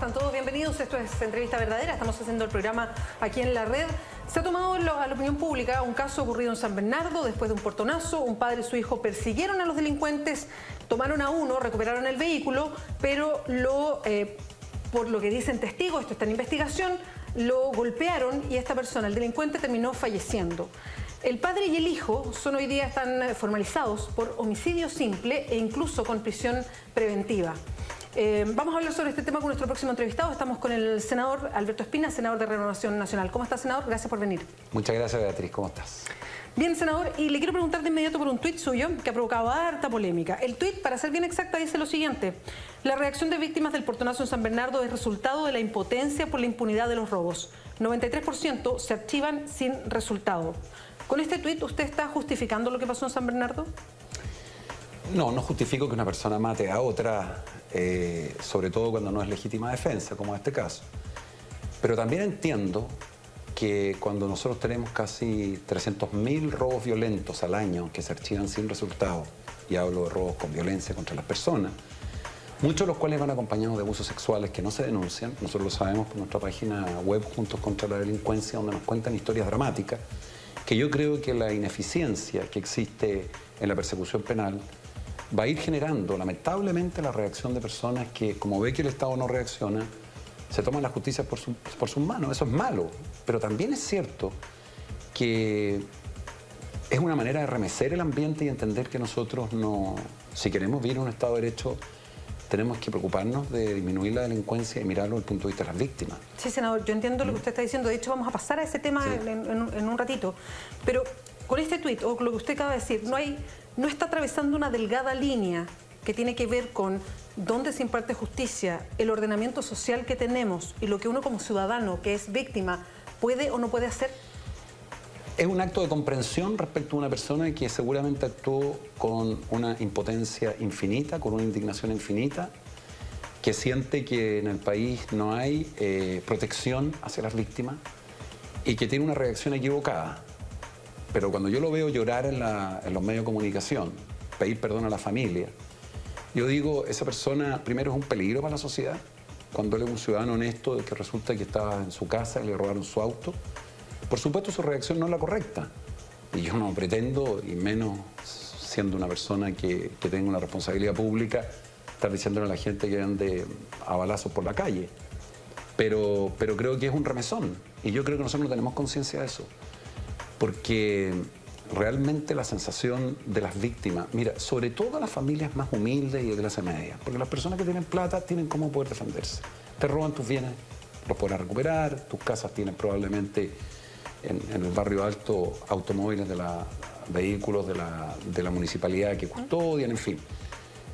están todos? Bienvenidos. Esto es Entrevista Verdadera. Estamos haciendo el programa aquí en la red. Se ha tomado a la opinión pública un caso ocurrido en San Bernardo. Después de un portonazo, un padre y su hijo persiguieron a los delincuentes, tomaron a uno, recuperaron el vehículo, pero por lo que dicen testigos, esto está en investigación, lo golpearon y esta persona, el delincuente, terminó falleciendo. El padre y el hijo hoy día están formalizados por homicidio simple e incluso con prisión preventiva. Vamos a hablar sobre este tema con nuestro próximo entrevistado. Estamos con el senador Alberto Espina, senador de Renovación Nacional. ¿Cómo está, senador? Gracias por venir. Muchas gracias, Beatriz. ¿Cómo estás? Bien, senador, y le quiero preguntar de inmediato por un tuit suyo que ha provocado harta polémica. El tuit, para ser bien exacta, dice lo siguiente: la reacción de víctimas del portonazo en San Bernardo es resultado de la impotencia por la impunidad de los robos. 93% se archivan sin resultado. ¿Con este tuit usted está justificando lo que pasó en San Bernardo? No, no justifico que una persona mate a otra, sobre todo cuando no es legítima defensa, como en este caso. Pero también entiendo que cuando nosotros tenemos casi 300.000 robos violentos al año que se archivan sin resultado, y hablo de robos con violencia contra las personas, muchos de los cuales van acompañados de abusos sexuales que no se denuncian, nosotros lo sabemos por nuestra página web Juntos contra la Delincuencia, donde nos cuentan historias dramáticas, que yo creo que la ineficiencia que existe en la persecución penal va a ir generando, lamentablemente, la reacción de personas que, como ve que el Estado no reacciona, se toman la justicia por sus manos. Eso es malo, pero también es cierto que es una manera de remecer el ambiente y entender que nosotros no, si queremos vivir en un Estado de Derecho, tenemos que preocuparnos de disminuir la delincuencia y mirarlo desde el punto de vista de las víctimas. Sí, senador, yo entiendo lo que usted está diciendo. De hecho, vamos a pasar a ese tema en un ratito. Pero con este tuit, o lo que usted acaba de decir, no está atravesando una delgada línea que tiene que ver con dónde se imparte justicia, el ordenamiento social que tenemos y lo que uno como ciudadano, que es víctima, puede o no puede hacer. Es un acto de comprensión respecto a una persona que seguramente actuó con una impotencia infinita, con una indignación infinita, que siente que en el país no hay protección hacia las víctimas y que tiene una reacción equivocada. Pero cuando yo lo veo llorar en los medios de comunicación, pedir perdón a la familia, yo digo, esa persona primero es un peligro para la sociedad, cuando él es un ciudadano honesto que resulta que estaba en su casa y le robaron su auto. Por supuesto, su reacción no es la correcta. Y yo no pretendo, y menos siendo una persona que tenga una responsabilidad pública, estar diciéndole a la gente que ande a balazos por la calle. Pero creo que es un remesón. Y yo creo que nosotros no tenemos conciencia de eso. Porque realmente la sensación de las víctimas, mira, sobre todo las familias más humildes y de clase media, porque las personas que tienen plata tienen cómo poder defenderse. Te roban tus bienes, los podrás recuperar, tus casas tienen probablemente en el barrio alto automóviles vehículos de la municipalidad que custodian, en fin.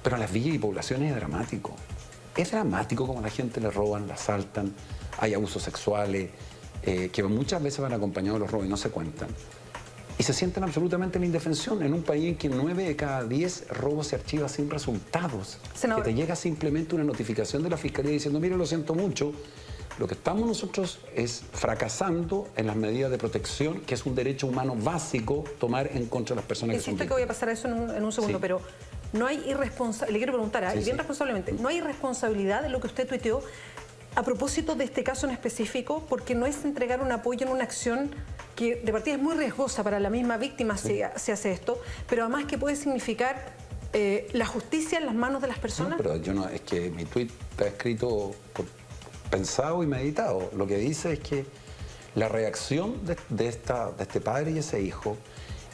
Pero en las villas y poblaciones es dramático. Es dramático como a la gente le roban, la asaltan, hay abusos sexuales, que muchas veces van acompañados de los robos y no se cuentan. Y se sienten absolutamente en la indefensión en un país en que 9 de cada 10 robos se archivan sin resultados. Senador, que te llega simplemente una notificación de la Fiscalía diciendo, mire, lo siento mucho, lo que estamos nosotros es fracasando en las medidas de protección, que es un derecho humano básico tomar en contra de las personas que son víctimas. Que voy a pasar a eso en un segundo, sí. Pero no hay irresponsabilidad, le quiero preguntar, bien responsablemente, ¿no hay irresponsabilidad en lo que usted tuiteó a propósito de este caso en específico? Porque no es entregar un apoyo en una acción que de partida es muy riesgosa para la misma víctima si hace esto, pero además que puede significar la justicia en las manos de las personas. No, pero yo no, es que mi tuit está escrito pensado y meditado. Lo que dice es que la reacción de este padre y ese hijo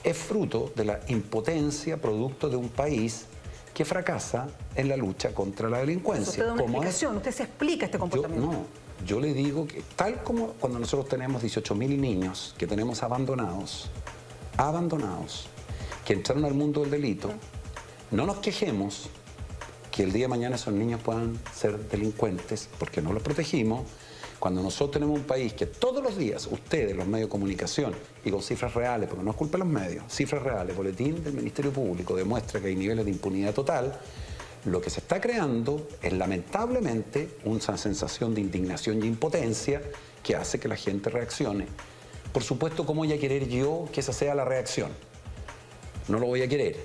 es fruto de la impotencia producto de un país que fracasa en la lucha contra la delincuencia. Usted da una explicación, usted se explica este comportamiento. Yo le digo que tal como cuando nosotros tenemos 18.000 niños que tenemos abandonados, que entraron al mundo del delito, no nos quejemos que el día de mañana esos niños puedan ser delincuentes porque no los protegimos, cuando nosotros tenemos un país que todos los días ustedes, los medios de comunicación, y con cifras reales, porque no es culpa de los medios, cifras reales, boletín del Ministerio Público demuestra que hay niveles de impunidad total, lo que se está creando es lamentablemente una sensación de indignación y impotencia que hace que la gente reaccione. Por supuesto, ¿cómo voy a querer yo que esa sea la reacción? No lo voy a querer.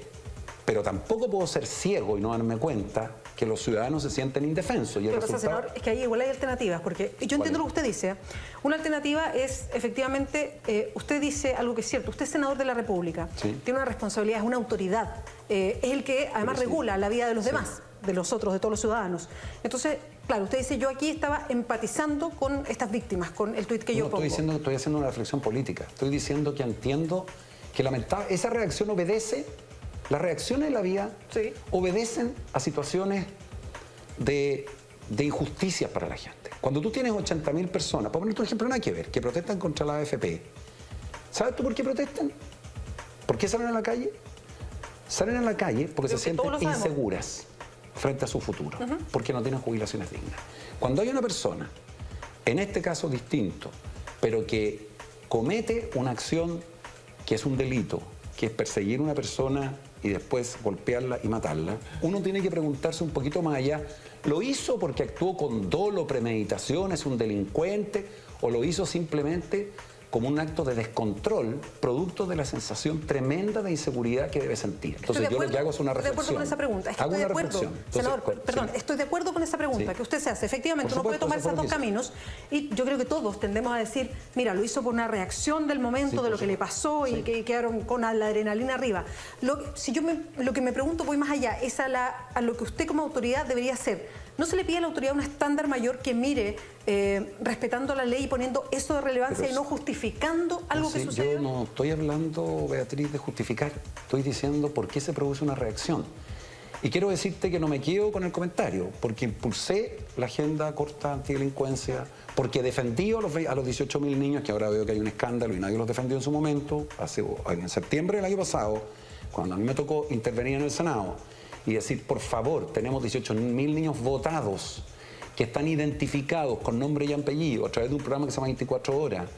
Pero tampoco puedo ser ciego y no darme cuenta que los ciudadanos se sienten indefensos. Y el resultado... senador, es que ahí igual hay alternativas, porque yo entiendo lo que usted dice. Una alternativa es, efectivamente, usted dice algo que es cierto, usted es senador de la República, sí, tiene una responsabilidad, es una autoridad, es el que además regula la vida de los demás, de los otros, de todos los ciudadanos. Entonces, claro, usted dice, yo aquí estaba empatizando con estas víctimas, con el tuit que yo pongo. Estoy haciendo una reflexión política, estoy diciendo que entiendo que esa reacción obedece. Las reacciones de la vida obedecen a situaciones de injusticia para la gente. Cuando tú tienes 80.000 personas, por poner tu ejemplo, nada que ver, que protestan contra la AFP, ¿sabes tú por qué protestan? ¿Por qué salen a la calle? Salen a la calle porque se sienten inseguras frente a su futuro, porque no tienen jubilaciones dignas. Cuando hay una persona, en este caso distinto, pero que comete una acción que es un delito, que es perseguir a una persona y después golpearla y matarla, uno tiene que preguntarse un poquito más allá, ¿lo hizo porque actuó con dolo, premeditación, es un delincuente, o lo hizo simplemente como un acto de descontrol, producto de la sensación tremenda de inseguridad que debe sentir? Entonces yo lo que hago es una reflexión. Estoy de acuerdo con esa pregunta. Hago una reflexión. Senador, perdón, estoy de acuerdo con esa pregunta que usted se hace. Efectivamente, uno puede tomar esos dos caminos y yo creo que todos tendemos a decir, mira, lo hizo por una reacción del momento, de lo que le pasó y que quedaron con la adrenalina arriba. Lo que me pregunto, voy más allá, es a lo que usted como autoridad debería hacer. ¿No se le pide a la autoridad un estándar mayor que mire respetando la ley y poniendo eso de relevancia y no justificando algo que sucedió? Yo no estoy hablando, Beatriz, de justificar. Estoy diciendo por qué se produce una reacción. Y quiero decirte que no me quedo con el comentario, porque impulsé la agenda corta antidelincuencia, porque defendí a los 18.000 niños, que ahora veo que hay un escándalo y nadie los defendió en su momento, en septiembre del año pasado, cuando a mí me tocó intervenir en el Senado, y decir, por favor, tenemos 18.000 niños votados que están identificados con nombre y apellido a través de un programa que se llama 24 horas,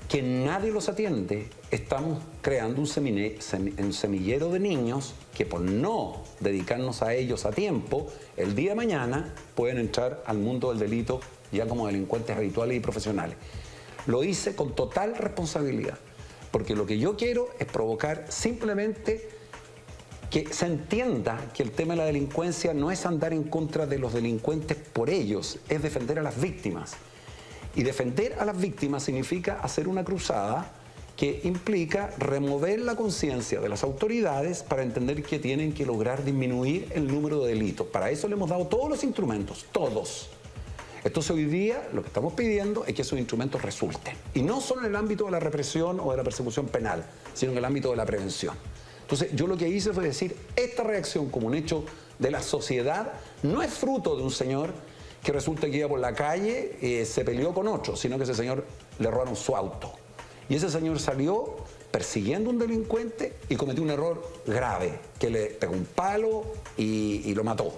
que nadie los atiende. Estamos creando un semillero de niños que por no dedicarnos a ellos a tiempo, el día de mañana pueden entrar al mundo del delito ya como delincuentes habituales y profesionales. Lo hice con total responsabilidad, porque lo que yo quiero es provocar simplemente que se entienda que el tema de la delincuencia no es andar en contra de los delincuentes por ellos, es defender a las víctimas. Y defender a las víctimas significa hacer una cruzada que implica remover la conciencia de las autoridades para entender que tienen que lograr disminuir el número de delitos. Para eso le hemos dado todos los instrumentos, todos. Entonces hoy día lo que estamos pidiendo es que esos instrumentos resulten. Y no solo en el ámbito de la represión o de la persecución penal, sino en el ámbito de la prevención. Entonces yo lo que hice fue decir, esta reacción como un hecho de la sociedad no es fruto de un señor que resulta que iba por la calle, se peleó con otro, sino que ese señor le robaron su auto. Y ese señor salió persiguiendo a un delincuente y cometió un error grave, que le pegó un palo y lo mató.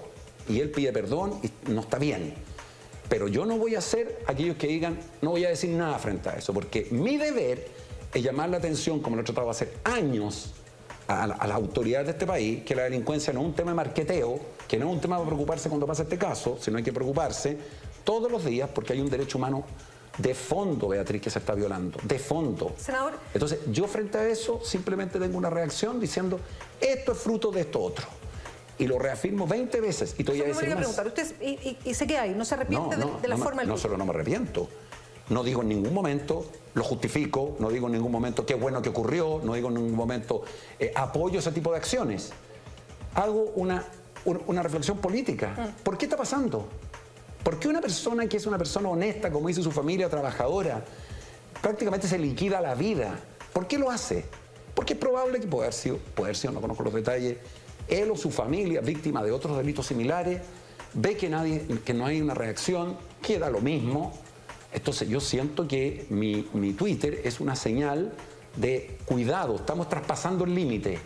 Y él pide perdón y no está bien. Pero yo no voy a ser aquellos que digan, no voy a decir nada frente a eso, porque mi deber es llamar la atención, como lo he tratado de hacer años, a las autoridades de este país, que la delincuencia no es un tema de marqueteo, que no es un tema de preocuparse cuando pasa este caso, sino hay que preocuparse todos los días porque hay un derecho humano de fondo, Beatriz, que se está violando, de fondo. Senador. Entonces, yo frente a eso simplemente tengo una reacción diciendo, esto es fruto de esto otro. Y lo reafirmo 20 veces y te voy a decir más. Usted, y se queda ahí, ¿no se arrepiente de la forma del No, solo no me arrepiento. No digo en ningún momento, lo justifico, no digo en ningún momento qué bueno que ocurrió, no digo en ningún momento apoyo ese tipo de acciones. Hago una reflexión política. ¿Por qué está pasando? ¿Por qué una persona que es una persona honesta, como dice su familia, trabajadora, prácticamente se liquida la vida? ¿Por qué lo hace? Porque es probable que puede haber sido, no conozco los detalles, él o su familia, víctima de otros delitos similares, ve que no hay una reacción, que da lo mismo. Entonces yo siento que mi Twitter es una señal de cuidado, estamos traspasando el límite.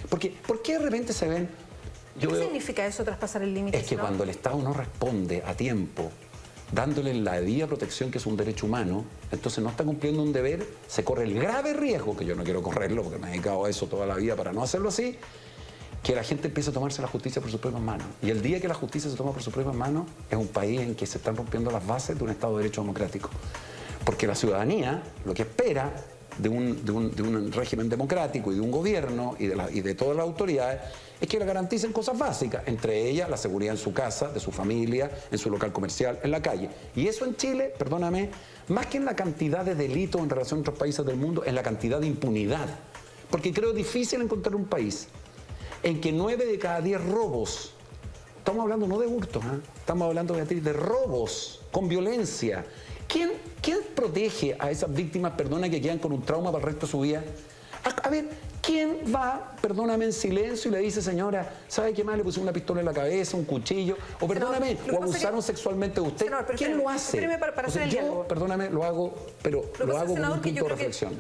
Porque, ¿por qué de repente se ven? ¿Qué significa eso, traspasar el límite? Es que cuando el Estado no responde a tiempo, dándole la debida protección, que es un derecho humano, entonces no está cumpliendo un deber, se corre el grave riesgo, que yo no quiero correrlo porque me he dedicado a eso toda la vida para no hacerlo así, que la gente empiece a tomarse la justicia por sus propias manos. Y el día que la justicia se toma por sus propias manos, es un país en que se están rompiendo las bases de un Estado de Derecho democrático. Porque la ciudadanía lo que espera de un régimen democrático y de un gobierno y de todas las autoridades es que le garanticen cosas básicas, entre ellas la seguridad en su casa, de su familia, en su local comercial, en la calle. Y eso en Chile, perdóname, más que en la cantidad de delitos en relación a otros países del mundo, en la cantidad de impunidad. Porque creo difícil encontrar un país en que 9 de cada 10 robos, estamos hablando no de hurtos, estamos hablando, Beatriz, de robos con violencia. ¿Quién protege a esas víctimas, perdona, que quedan con un trauma para el resto de su vida? A ver, ¿quién va, perdóname, en silencio y le dice, señora, ¿sabe qué más? Le pusieron una pistola en la cabeza, un cuchillo, o perdóname, o abusaron sexualmente de usted? ¿Quién lo hace? Para hacer el diálogo. Perdóname, lo hago, pero lo hago con un punto de reflexión.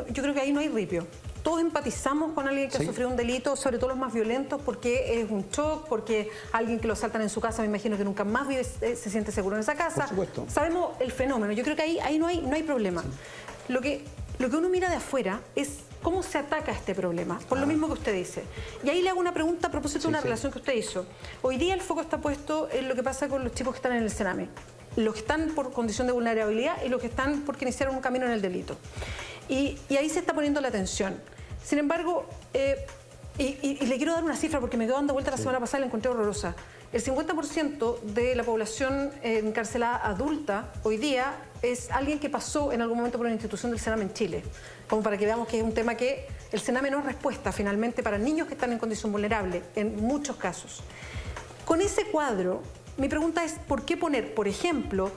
Yo creo que ahí no hay ripio. Todos empatizamos con alguien que ha sufrido un delito, sobre todo los más violentos, porque es un shock, porque alguien que lo asaltan en su casa, me imagino que nunca más se siente seguro en esa casa. Por supuesto. Sabemos el fenómeno. Yo creo que ahí no hay problema. Sí. Lo que uno mira de afuera es cómo se ataca este problema, por lo mismo que usted dice. Y ahí le hago una pregunta a propósito de una relación que usted hizo. Hoy día el foco está puesto en lo que pasa con los chicos que están en el Sename, los que están por condición de vulnerabilidad y los que están porque iniciaron un camino en el delito. Y ahí se está poniendo la atención. Sin embargo, y le quiero dar una cifra porque me quedó dando vuelta la semana pasada y la encontré horrorosa. El 50% de la población encarcelada adulta hoy día es alguien que pasó en algún momento por una institución del Sename en Chile. Como para que veamos que es un tema que el Sename no es respuesta finalmente para niños que están en condición vulnerable, en muchos casos. Con ese cuadro, mi pregunta es, ¿por qué poner, por ejemplo,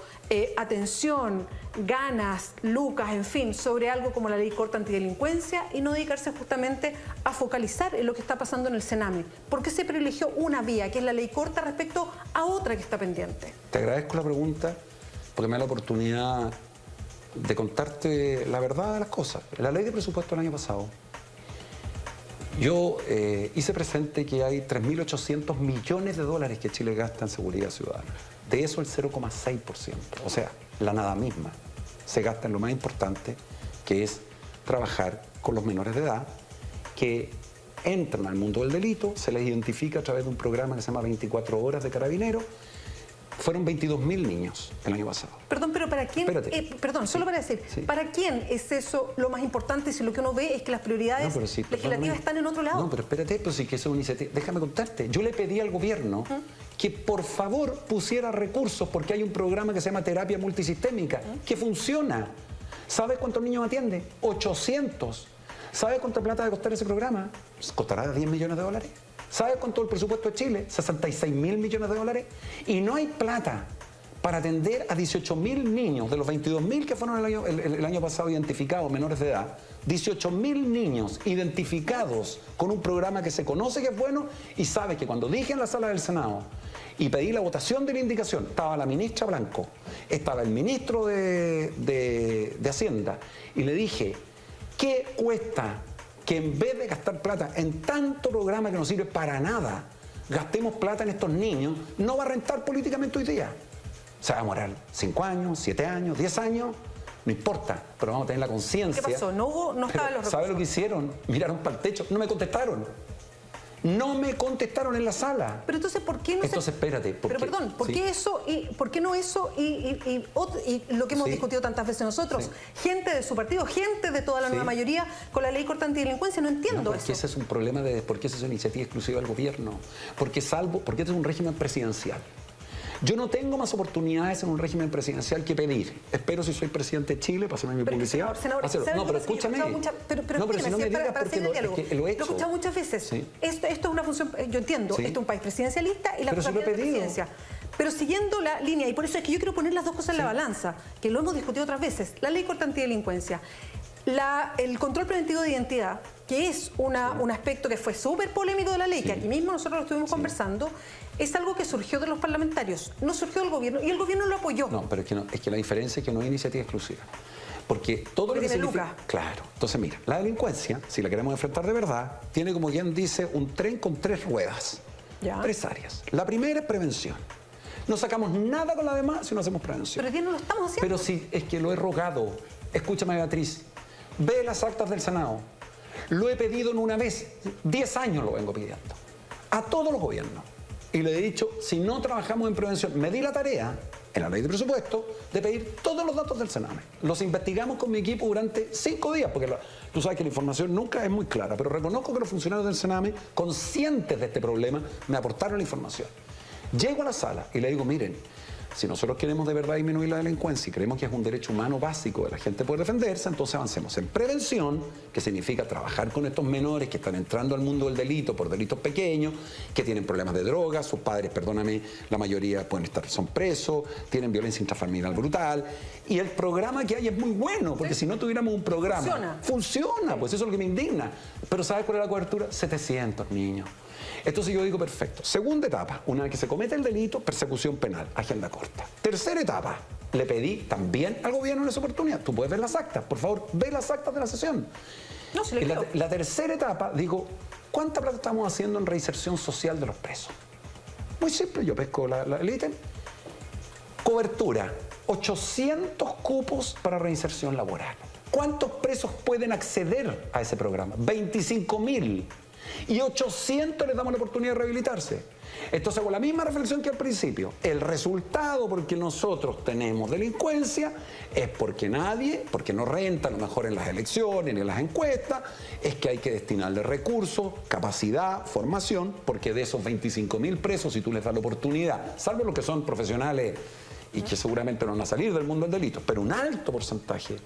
atención, ganas, lucas, en fin, sobre algo como la ley corta antidelincuencia y no dedicarse justamente a focalizar en lo que está pasando en el Sename? ¿Por qué se privilegió una vía, que es la ley corta, respecto a otra que está pendiente? Te agradezco la pregunta porque me da la oportunidad de contarte la verdad de las cosas. La ley de presupuesto del año pasado, yo hice presente que hay 3.800 millones de dólares que Chile gasta en seguridad ciudadana. De eso el 0,6%, o sea, la nada misma, se gasta en lo más importante, que es trabajar con los menores de edad que entran al mundo del delito, se les identifica a través de un programa que se llama 24 horas de Carabineros. Fueron 22.000 niños el año pasado. Perdón, pero ¿para quién? Solo para decir, ¿para quién es eso lo más importante si lo que uno ve es que las prioridades legislativas están en otro lado? No, pero espérate, pues sí que eso es una iniciativa. Déjame contarte. Yo le pedí al gobierno que por favor pusiera recursos porque hay un programa que se llama terapia multisistémica que funciona. ¿Sabes cuántos niños atiende? 800. ¿Sabes cuánta plata va a costar ese programa? Costará 10 millones de dólares. ¿Sabes cuánto es el presupuesto de Chile? 66.000 millones de dólares. Y no hay plata para atender a 18.000 niños, de los 22.000 que fueron el año pasado identificados, menores de edad. 18.000 niños identificados con un programa que se conoce que es bueno. Y sabes que cuando dije en la sala del Senado y pedí la votación de la indicación, estaba la ministra Blanco, estaba el ministro de Hacienda, y le dije, ¿qué cuesta que en vez de gastar plata en tanto programa que no sirve para nada, gastemos plata en estos niños? No va a rentar políticamente hoy día. Se va a demorar 5 años, 7 años, 10 años, no importa, pero vamos a tener la conciencia. ¿Qué pasó? No estaban los recursos. ¿Sabe lo que hicieron? Miraron para el techo, no me contestaron. No me contestaron en la sala. Pero entonces, ¿por qué no Entonces, espérate. Pero perdón, ¿por qué eso y por qué no eso y lo que hemos discutido tantas veces nosotros? Gente de su partido, gente de toda la nueva mayoría con la ley corta antidelincuencia, no entiendo eso. Porque ese es un problema porque esa es una iniciativa exclusiva del gobierno. Porque este es un régimen presidencial. Yo no tengo más oportunidades en un régimen presidencial que pedir. Espero, si soy presidente de Chile, para hacerme mi publicidad. No, pero escúchame. Pero si no me digas porque lo he hecho. Lo he escuchado muchas veces. Esto es una función, yo entiendo, esto es un país presidencialista y la responsabilidad de la presidencia. Pero siguiendo la línea, y por eso es que yo quiero poner las dos cosas en la balanza, que lo hemos discutido otras veces, la ley corta antidelincuencia, el control preventivo de identidad, que es un aspecto que fue súper polémico de la ley, que aquí mismo nosotros lo estuvimos conversando, es algo que surgió de los parlamentarios, no surgió del gobierno, y el gobierno lo apoyó. No, pero es que la diferencia es que no hay iniciativa exclusiva. Porque todo lo que significa... Claro. Entonces, mira, la delincuencia, si la queremos enfrentar de verdad, tiene, como quien dice, un tren con 3 ruedas. 3 áreas. La primera es prevención. No sacamos nada con la demás si no hacemos prevención. Pero no lo estamos haciendo. Pero sí, es que lo he rogado. Escúchame, Beatriz. Ve las actas del Senado. Lo he pedido en una vez. 10 años lo vengo pidiendo. A todos los gobiernos. Y le he dicho, si no trabajamos en prevención, me di la tarea en la ley de presupuesto, de pedir todos los datos del Sename. Los investigamos con mi equipo durante 5 días, porque tú sabes que la información nunca es muy clara, pero reconozco que los funcionarios del Sename, conscientes de este problema, me aportaron la información. Llego a la sala y le digo, miren, si nosotros queremos de verdad disminuir la delincuencia y creemos que es un derecho humano básico de la gente poder defenderse, entonces avancemos en prevención, que significa trabajar con estos menores que están entrando al mundo del delito por delitos pequeños, que tienen problemas de drogas, sus padres, perdóname, la mayoría son presos, tienen violencia intrafamiliar brutal, y el programa que hay es muy bueno, porque si no tuviéramos un programa... Funciona, pues eso es lo que me indigna. Pero ¿sabes cuál es la cobertura? 700 niños. Entonces yo digo, perfecto. Segunda etapa, una vez que se comete el delito, persecución penal, agenda corta. Tercera etapa, le pedí también al gobierno en esa oportunidad. Tú puedes ver las actas, por favor, ve las actas de la sesión. No, si en la tercera etapa, digo, ¿cuánta plata estamos haciendo en reinserción social de los presos? Muy simple, yo pesco el ítem. Cobertura, 800 cupos para reinserción laboral. ¿Cuántos presos pueden acceder a ese programa? 25.000. Y 800 les damos la oportunidad de rehabilitarse. Entonces, con la misma reflexión que al principio, el resultado porque nosotros tenemos delincuencia es porque no renta, a lo mejor en las elecciones, ni en las encuestas, es que hay que destinarle recursos, capacidad, formación, porque de esos 25.000 presos, si tú les das la oportunidad, salvo los que son profesionales y que seguramente no van a salir del mundo del delito, pero un alto porcentaje,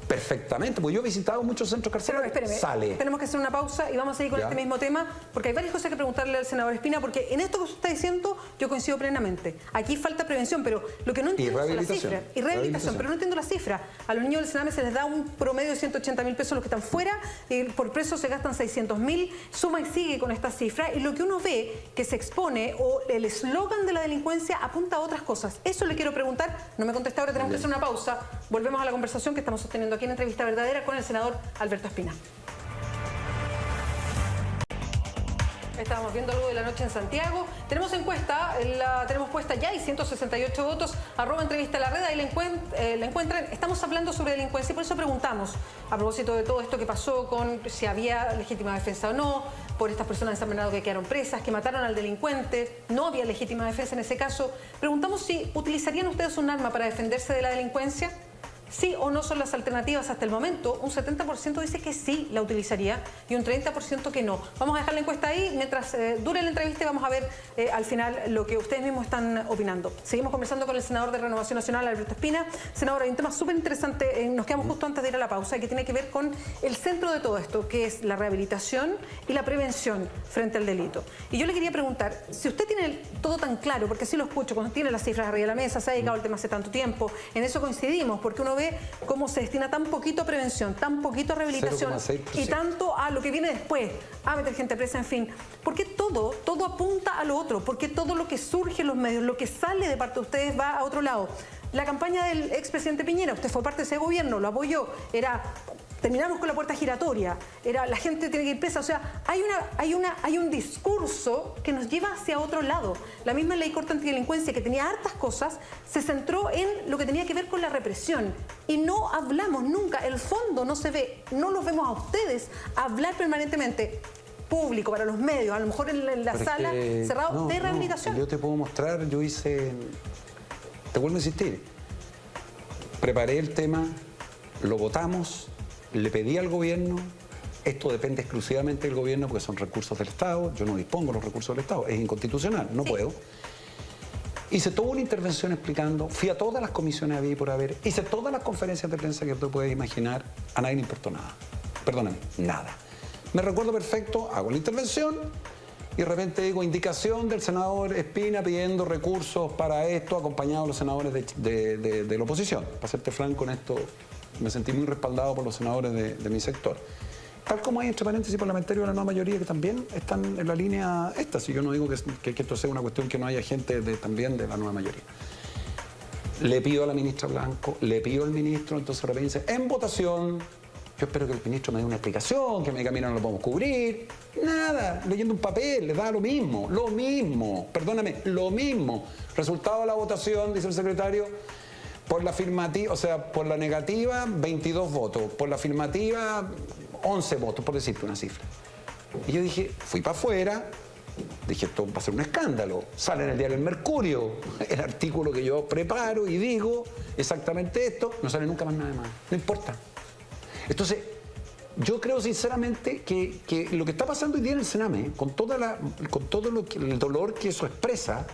perfectamente, porque yo he visitado muchos centros carcelarios. Sale. Tenemos que hacer una pausa y vamos a seguir con este mismo tema, porque hay varias cosas que preguntarle al senador Espina, porque en esto que usted está diciendo yo coincido plenamente. Aquí falta prevención, pero lo que no entiendo es la cifra. Y rehabilitación, pero no entiendo la cifra. A los niños del Sename se les da un promedio de 180.000 pesos los que están fuera, y por preso se gastan 600.000, suma y sigue con esta cifra, y lo que uno ve que se expone, o el eslogan de la delincuencia apunta a otras cosas. Eso le quiero preguntar, no me contesta ahora, tenemos que hacer una pausa. Volvemos a la conversación que estamos sosteniendo aquí en Entrevista Verdadera con el senador Alberto Espina. Estábamos viendo algo de la noche en Santiago. Tenemos encuesta, la tenemos puesta ya, y 168 votos, @entrevista a la red, ahí la encuentran. Estamos hablando sobre delincuencia y por eso preguntamos, a propósito de todo esto que pasó con si había legítima defensa o no, por estas personas de San Bernardo que quedaron presas, que mataron al delincuente, no había legítima defensa en ese caso. Preguntamos si utilizarían ustedes un arma para defenderse de la delincuencia. ¿Sí o no son las alternativas hasta el momento? Un 70% dice que sí la utilizaría y un 30% que no. Vamos a dejar la encuesta ahí mientras dure la entrevista y vamos a ver al final lo que ustedes mismos están opinando. Seguimos conversando con el senador de Renovación Nacional, Alberto Espina. Senador, hay un tema súper interesante, nos quedamos justo antes de ir a la pausa, que tiene que ver con el centro de todo esto, que es la rehabilitación y la prevención frente al delito. Y yo le quería preguntar, si usted tiene todo tan claro, porque así lo escucho, cuando tiene las cifras arriba de la mesa, se ha dedicado al tema hace tanto tiempo, en eso coincidimos, porque uno ve cómo se destina tan poquito a prevención, tan poquito a rehabilitación y tanto a lo que viene después, a meter gente presa, en fin. ¿Por qué todo apunta a lo otro? ¿Por qué todo lo que surge en los medios, lo que sale de parte de ustedes va a otro lado? La campaña del expresidente Piñera, usted fue parte de ese gobierno, lo apoyó, era... Terminamos con la puerta giratoria, era la gente tiene que ir presa, o sea, hay un discurso que nos lleva hacia otro lado. La misma ley corta antidelincuencia, que tenía hartas cosas, se centró en lo que tenía que ver con la represión. Y no hablamos nunca, el fondo no se ve, no los vemos a ustedes hablar permanentemente. Público, para los medios, a lo mejor en la sala cerrada de rehabilitación. Yo te puedo mostrar, yo hice, te vuelvo a insistir, preparé el tema, lo votamos. Le pedí al gobierno, esto depende exclusivamente del gobierno porque son recursos del Estado, yo no dispongo de los recursos del Estado, es inconstitucional, no puedo. Hice toda una intervención explicando, fui a todas las comisiones había y por haber, hice todas las conferencias de prensa que tú puedes imaginar, a nadie le importó nada, perdóname, nada. Me recuerdo perfecto, hago la intervención y de repente digo indicación del senador Espina pidiendo recursos para esto, acompañado de los senadores de la oposición. Para serte franco en esto, me sentí muy respaldado por los senadores de mi sector. Tal como hay, entre paréntesis, parlamentarios de la nueva mayoría que también están en la línea esta. Si yo no digo que esto sea una cuestión que no haya gente también de la nueva mayoría. Le pido a la ministra Blanco, le pido al ministro, entonces de repente dice, en votación, yo espero que el ministro me dé una explicación, que me diga, mira, no lo podemos cubrir. Nada, leyendo un papel, le da lo mismo, perdóname, lo mismo. Resultado de la votación, dice el secretario, por la afirmativa, o sea, por la negativa, 22 votos. Por la afirmativa, 11 votos, por decirte una cifra. Y yo dije, fui para afuera, Dije, esto va a ser un escándalo. Sale en el diario El Mercurio el artículo que yo preparo y digo exactamente esto, no sale nunca más nada más. No importa. Entonces, yo creo sinceramente que lo que está pasando hoy día en el Sename, con todo el dolor que eso expresa,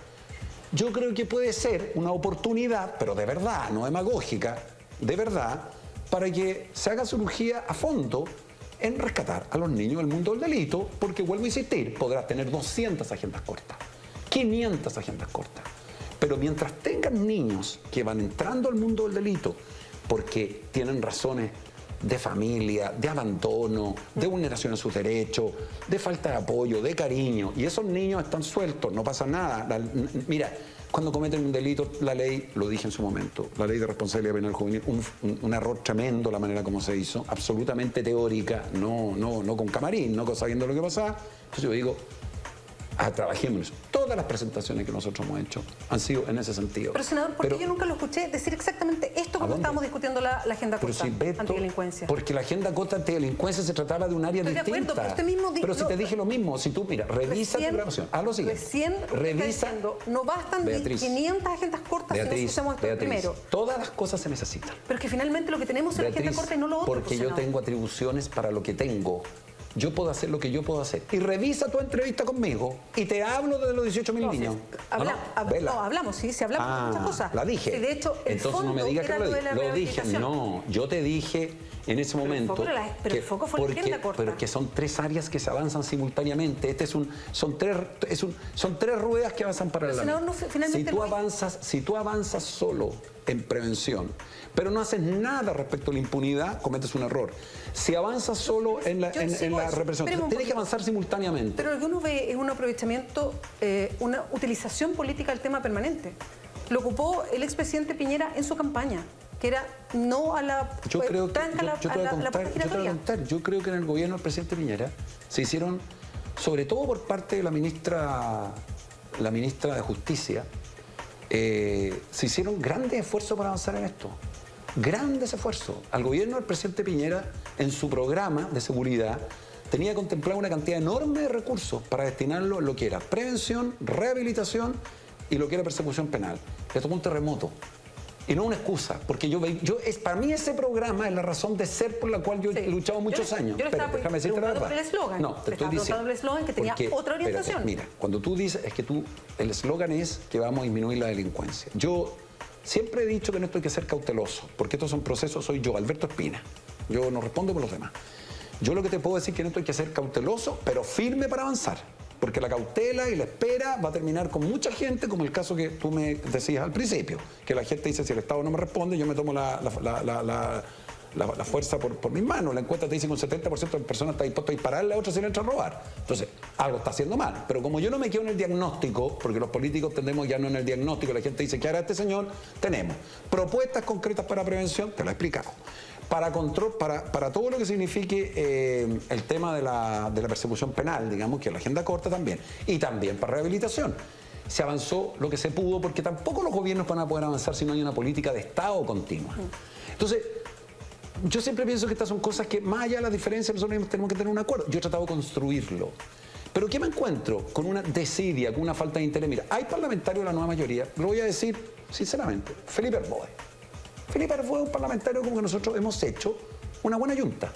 yo creo que puede ser una oportunidad, pero de verdad, no demagógica, de verdad, para que se haga cirugía a fondo en rescatar a los niños del mundo del delito, porque vuelvo a insistir, podrás tener 200 agendas cortas, 500 agendas cortas, pero mientras tengan niños que van entrando al mundo del delito porque tienen razones de familia, de abandono, de vulneración a sus derechos, de falta de apoyo, de cariño, y esos niños están sueltos, no pasa nada. Mira, cuando cometen un delito, la ley, lo dije en su momento, la ley de responsabilidad penal juvenil, un error tremendo la manera como se hizo, absolutamente teórica, no con camarín, no sabiendo lo que pasaba. Entonces yo digo, trabajemos en eso. Todas las presentaciones que nosotros hemos hecho han sido en ese sentido. Pero, senador, ¿por qué yo nunca lo escuché decir exactamente esto cuando estábamos discutiendo la agenda corta antidelincuencia? Porque la agenda corta antidelincuencia se trataba de un área distinta. De acuerdo, pero usted mismo dijo... Pero si te dije lo mismo, si tú, mira, revisa tu grabación. Haz lo siguiente. Recién revisa, no bastan Beatriz, 500 agendas cortas si no usamos esto primero. Todas las cosas se necesitan. Pero es que finalmente lo que tenemos es la agenda corta y no lo otro. Porque yo tengo atribuciones para lo que tengo. Yo puedo hacer lo que yo puedo hacer. Y revisa tu entrevista conmigo y te hablo de los 18.000 niños. Hablamos de muchas cosas. La dije. Sí, de hecho, entonces no me digas que lo dije. No, yo te dije en ese momento. Pero el foco fue la agenda corta. Pero que son tres áreas que se avanzan simultáneamente. Son tres ruedas que avanzan paralelamente. Si tú avanzas solo en prevención, pero no haces nada respecto a la impunidad, cometes un error. Si avanzas solo en la represión, tienes que avanzar simultáneamente. Pero lo que uno ve es un aprovechamiento, una utilización política del tema permanente. Lo ocupó el expresidente Piñera en su campaña, que era no a la puerta giratoria. Yo creo que en el gobierno del presidente Piñera se hicieron, sobre todo por parte de la ministra de Justicia, se hicieron grandes esfuerzos para avanzar en esto. Grandes esfuerzos. Al gobierno del presidente Piñera, en su programa de seguridad, tenía contemplado una cantidad enorme de recursos para destinarlo a lo que era prevención, rehabilitación y lo que era persecución penal. Le tocó un terremoto. Y no una excusa, porque para mí ese programa es la razón de ser por la cual yo he luchado muchos años. Pero déjame decirte la verdad. El eslogan. No, te estoy diciendo. El eslogan que tenía otra orientación. Mira, cuando tú dices, el eslogan es que vamos a disminuir la delincuencia. Yo siempre he dicho que en esto hay que ser cauteloso, porque estos son procesos, soy yo, Alberto Espina. Yo no respondo por los demás. Yo lo que te puedo decir es que en esto hay que ser cauteloso, pero firme para avanzar. Porque la cautela y la espera va a terminar con mucha gente, como el caso que tú me decías al principio, que la gente dice, si el Estado no me responde, yo me tomo la fuerza por mis manos. La encuesta te dice que un 70% de personas está dispuesto a dispararle a otra si le entra a robar. Entonces, algo está haciendo mal. Pero como yo no me quedo en el diagnóstico, porque los políticos tendemos ya no en el diagnóstico, la gente dice, ¿qué hará este señor? Tenemos propuestas concretas para prevención, te lo he explicado. Para control, para todo lo que signifique el tema de la persecución penal, digamos, que es la agenda corta también, y también para rehabilitación. Se avanzó lo que se pudo, porque tampoco los gobiernos van a poder avanzar si no hay una política de Estado continua. Entonces, yo siempre pienso que estas son cosas que, más allá de las diferencias, nosotros tenemos que tener un acuerdo. Yo he tratado de construirlo. Pero ¿qué me encuentro? Con una desidia, con una falta de interés. Mira, hay parlamentarios de la nueva mayoría, lo voy a decir sinceramente, Felipe Arboe. Felipe Arboe es un parlamentario como que nosotros hemos hecho una buena yunta,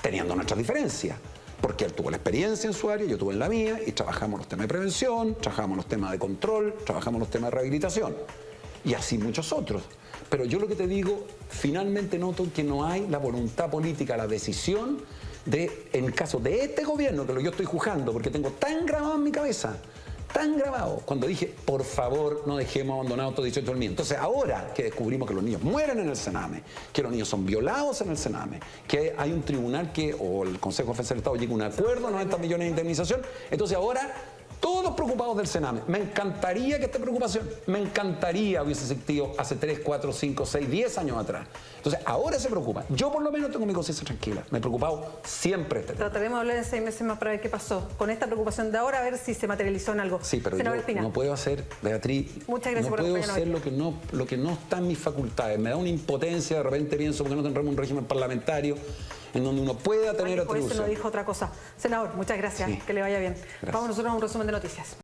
teniendo nuestras diferencias, porque él tuvo la experiencia en su área, yo tuve en la mía, y trabajamos los temas de prevención, trabajamos los temas de control, trabajamos los temas de rehabilitación, y así muchos otros. Pero yo lo que te digo, finalmente noto que no hay la voluntad política, la decisión de, en el caso de este gobierno, que lo yo estoy juzgando, porque tengo tan grabado en mi cabeza, tan grabado, cuando dije, por favor, no dejemos abandonados estos 18 del niños. Entonces, ahora que descubrimos que los niños mueren en el Sename, que los niños son violados en el Sename, que hay un tribunal o el Consejo de Defensa del Estado llega a un acuerdo, 90 millones de indemnización, entonces ahora, todos preocupados del Sename. Me encantaría que esta preocupación, me encantaría hubiese existido hace 3, 4, 5, 6, 10 años atrás. Entonces, ahora se preocupa. Yo por lo menos tengo mi conciencia tranquila. Me he preocupado siempre este tema. Trataremos de hablar en 6 meses más para ver qué pasó. Con esta preocupación de ahora, a ver si se materializó en algo. Sí, pero yo no puedo hacer, Beatriz, muchas gracias no puedo hacer lo que no está en mis facultades. Me da una impotencia, de repente pienso, porque no tendremos un régimen parlamentario. en donde uno pueda tener Juan dijo eso, atribución. no dijo otra cosa. Senador, muchas gracias, Sí. que le vaya bien. Gracias. Vamos nosotros a un resumen de noticias.